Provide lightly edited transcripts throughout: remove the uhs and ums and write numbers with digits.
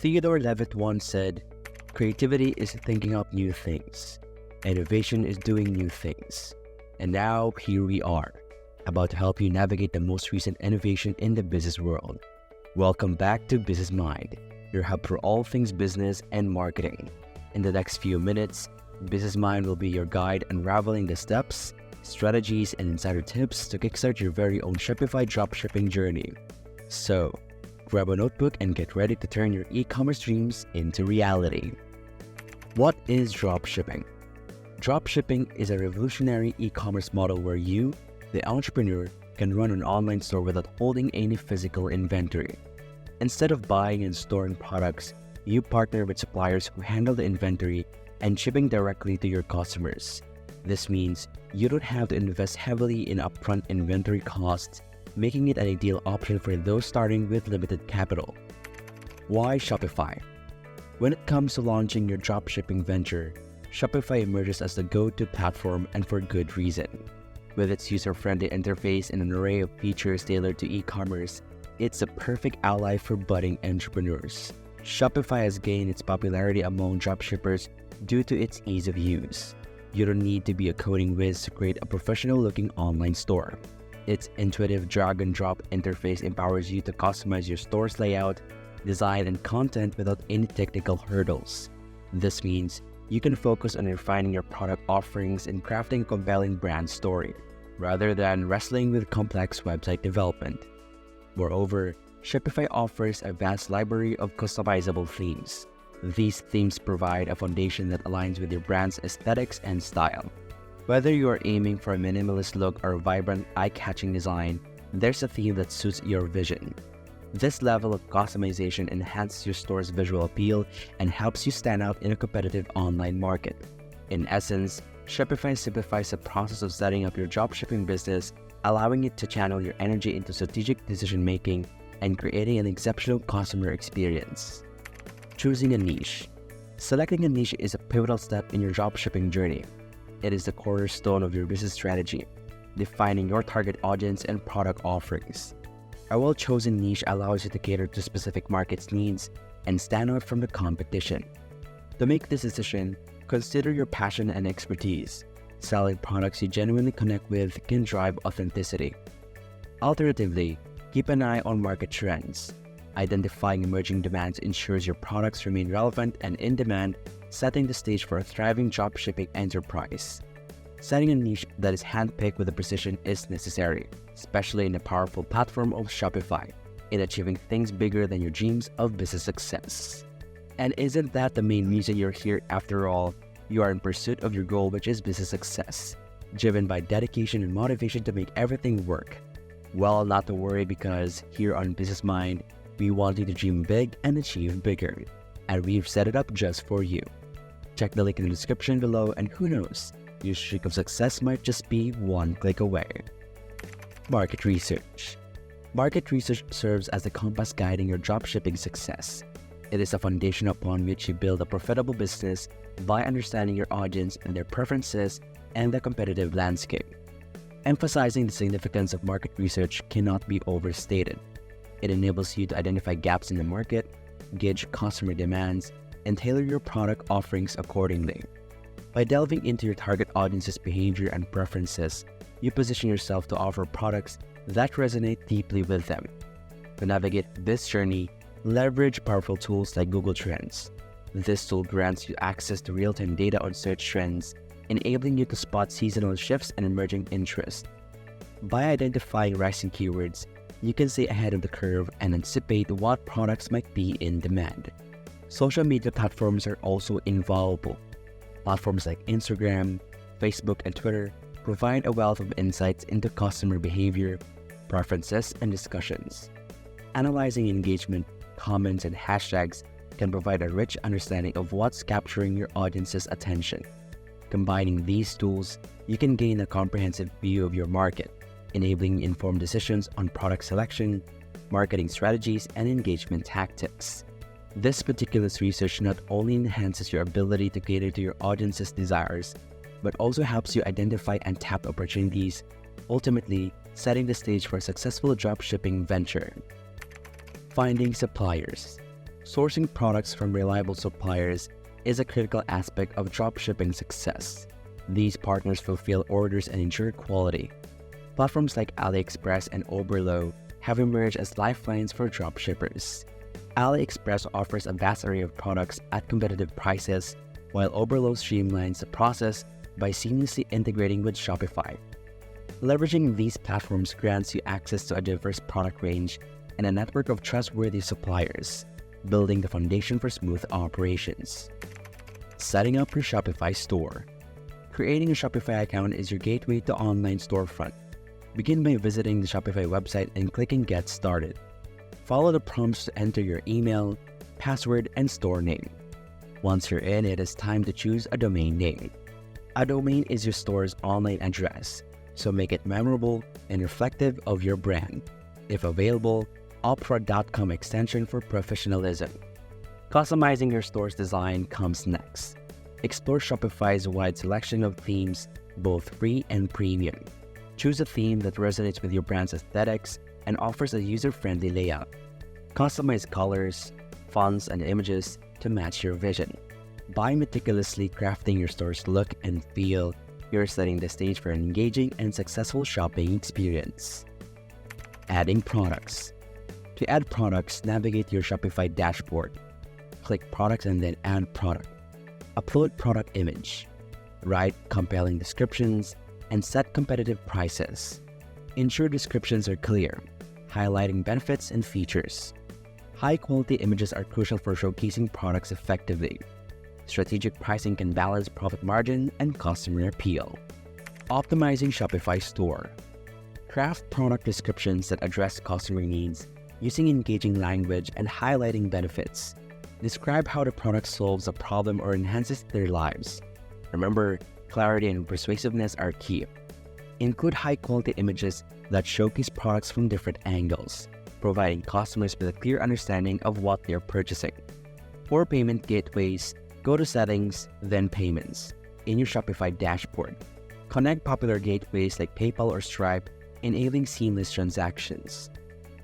Theodore Levitt once said, "Creativity is thinking up new things. Innovation is doing new things." And now, here we are, about to help you navigate the most recent innovation in the business world. Welcome back to Business Mind, your hub for all things business and marketing. In the next few minutes, Business Mind will be your guide unraveling the steps, strategies, and insider tips to kickstart your very own Shopify dropshipping journey. So, grab a notebook and get ready to turn your e-commerce dreams into reality. What is dropshipping? Dropshipping is a revolutionary e-commerce model where you, the entrepreneur, can run an online store without holding any physical inventory. Instead of buying and storing products, you partner with suppliers who handle the inventory and shipping directly to your customers. This means you don't have to invest heavily in upfront inventory costs, making it an ideal option for those starting with limited capital. Why Shopify? When it comes to launching your dropshipping venture, Shopify emerges as the go-to platform, and for good reason. With its user-friendly interface and an array of features tailored to e-commerce, it's a perfect ally for budding entrepreneurs. Shopify has gained its popularity among dropshippers due to its ease of use. You don't need to be a coding whiz to create a professional-looking online store. Its intuitive drag-and-drop interface empowers you to customize your store's layout, design, and content without any technical hurdles. This means you can focus on refining your product offerings and crafting a compelling brand story, rather than wrestling with complex website development. Moreover, Shopify offers a vast library of customizable themes. These themes provide a foundation that aligns with your brand's aesthetics and style. Whether you are aiming for a minimalist look or a vibrant, eye-catching design, there's a theme that suits your vision. This level of customization enhances your store's visual appeal and helps you stand out in a competitive online market. In essence, Shopify simplifies the process of setting up your dropshipping business, allowing it to channel your energy into strategic decision-making and creating an exceptional customer experience. Choosing a niche. Selecting a niche is a pivotal step in your dropshipping journey. It is the cornerstone of your business strategy, defining your target audience and product offerings. A well-chosen niche allows you to cater to specific market's needs and stand out from the competition. To make this decision, consider your passion and expertise. Selling products you genuinely connect with can drive authenticity. Alternatively, keep an eye on market trends. Identifying emerging demands ensures your products remain relevant and in demand, setting the stage for a thriving dropshipping enterprise. Setting a niche that is handpicked with precision is necessary, especially in the powerful platform of Shopify, in achieving things bigger than your dreams of business success. And isn't that the main reason you're here after all? You are in pursuit of your goal, which is business success, driven by dedication and motivation to make everything work. Well, not to worry, because here on Business Mind, we want you to dream big and achieve bigger, and we've set it up just for you. Check the link in the description below, and who knows, your streak of success might just be one click away. Market research. Market research serves as the compass guiding your dropshipping success. It is a foundation upon which you build a profitable business by understanding your audience and their preferences and the competitive landscape. Emphasizing the significance of market research cannot be overstated. It enables you to identify gaps in the market, gauge customer demands, and tailor your product offerings accordingly. By delving into your target audience's behavior and preferences, you position yourself to offer products that resonate deeply with them. To navigate this journey, leverage powerful tools like Google Trends. This tool grants you access to real-time data on search trends, enabling you to spot seasonal shifts and emerging interests. By identifying rising keywords, you can stay ahead of the curve and anticipate what products might be in demand. Social media platforms are also invaluable. Platforms like Instagram, Facebook, and Twitter provide a wealth of insights into customer behavior, preferences, and discussions. Analyzing engagement, comments, and hashtags can provide a rich understanding of what's capturing your audience's attention. Combining these tools, you can gain a comprehensive view of your market, enabling informed decisions on product selection, marketing strategies, and engagement tactics. This meticulous research not only enhances your ability to cater to your audience's desires, but also helps you identify untapped opportunities, ultimately setting the stage for a successful dropshipping venture. Finding suppliers. Sourcing products from reliable suppliers is a critical aspect of dropshipping success. These partners fulfill orders and ensure quality. Platforms like AliExpress and Oberlo have emerged as lifelines for dropshippers. AliExpress offers a vast array of products at competitive prices, while Oberlo streamlines the process by seamlessly integrating with Shopify. Leveraging these platforms grants you access to a diverse product range and a network of trustworthy suppliers, building the foundation for smooth operations. Setting up your Shopify store. Creating a Shopify account is your gateway to online storefront. Begin by visiting the Shopify website and clicking Get Started. Follow the prompts to enter your email, password, and store name. Once you're in, it is time to choose a domain name. A domain is your store's online address, so make it memorable and reflective of your brand. If available, opt for a .com extension for professionalism. Customizing your store's design comes next. Explore Shopify's wide selection of themes, both free and premium. Choose a theme that resonates with your brand's aesthetics and offers a user-friendly layout. Customize colors, fonts, and images to match your vision. By meticulously crafting your store's look and feel, you're setting the stage for an engaging and successful shopping experience. Adding products. To add products, navigate your Shopify dashboard. Click Products and then Add Product. Upload product image. Write compelling descriptions and set competitive prices. Ensure descriptions are clear, highlighting benefits and features. High-quality images are crucial for showcasing products effectively. Strategic pricing can balance profit margin and customer appeal. Optimizing Shopify store. Craft product descriptions that address customer needs using engaging language and highlighting benefits. Describe how the product solves a problem or enhances their lives. Remember, clarity and persuasiveness are key. Include high-quality images that showcase products from different angles, providing customers with a clear understanding of what they're purchasing. For payment gateways, go to Settings, then Payments. In your Shopify dashboard, connect popular gateways like PayPal or Stripe, enabling seamless transactions.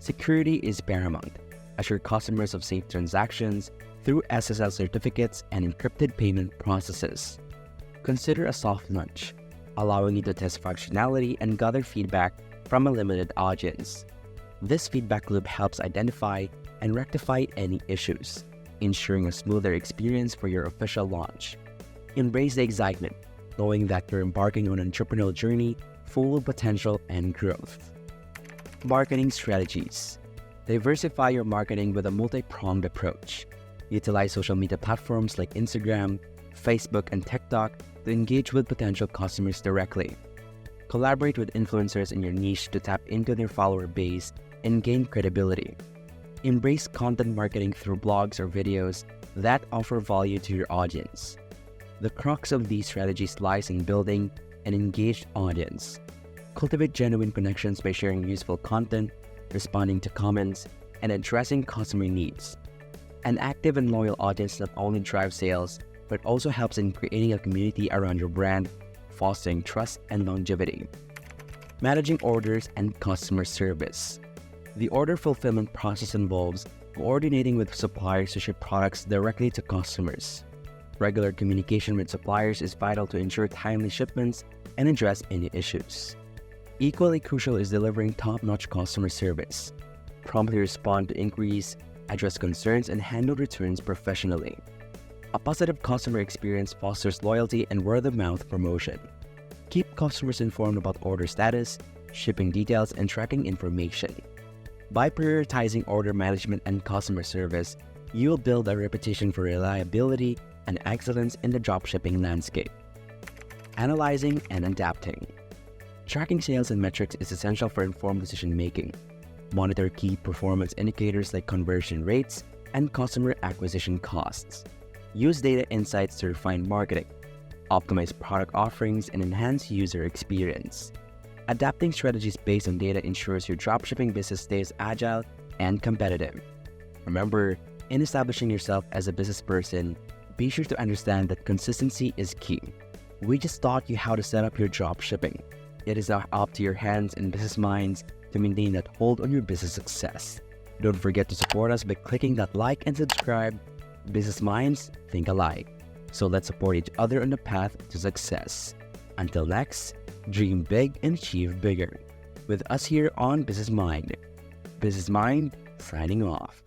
Security is paramount. Assure customers of safe transactions through SSL certificates and encrypted payment processes. Consider a soft launch, allowing you to test functionality and gather feedback from a limited audience. This feedback loop helps identify and rectify any issues, ensuring a smoother experience for your official launch. Embrace the excitement, knowing that you're embarking on an entrepreneurial journey full of potential and growth. Marketing strategies. Diversify your marketing with a multi-pronged approach. Utilize social media platforms like Instagram, Facebook, and TikTok to engage with potential customers directly. Collaborate with influencers in your niche to tap into their follower base and gain credibility. Embrace content marketing through blogs or videos that offer value to your audience. The crux of these strategies lies in building an engaged audience. Cultivate genuine connections by sharing useful content, responding to comments, and addressing customer needs. An active and loyal audience not only drives sales, but also helps in creating a community around your brand, fostering trust and longevity. Managing orders and customer service. The order fulfillment process involves coordinating with suppliers to ship products directly to customers. Regular communication with suppliers is vital to ensure timely shipments and address any issues. Equally crucial is delivering top-notch customer service. Promptly respond to inquiries, address concerns, and handle returns professionally. A positive customer experience fosters loyalty and word-of-mouth promotion. Keep customers informed about order status, shipping details, and tracking information. By prioritizing order management and customer service, you will build a reputation for reliability and excellence in the dropshipping landscape. Analyzing and adapting. Tracking sales and metrics is essential for informed decision-making. Monitor key performance indicators like conversion rates and customer acquisition costs. Use data insights to refine marketing, optimize product offerings, and enhance user experience. Adapting strategies based on data ensures your dropshipping business stays agile and competitive. Remember, in establishing yourself as a business person, be sure to understand that consistency is key. We just taught you how to set up your dropshipping. It is now up to your hands and business minds to maintain that hold on your business success. Don't forget to support us by clicking that like and subscribe. Business minds think alike. So let's support each other on the path to success. Until next, dream big and achieve bigger. With us here on Business Mind. Business Mind, signing off.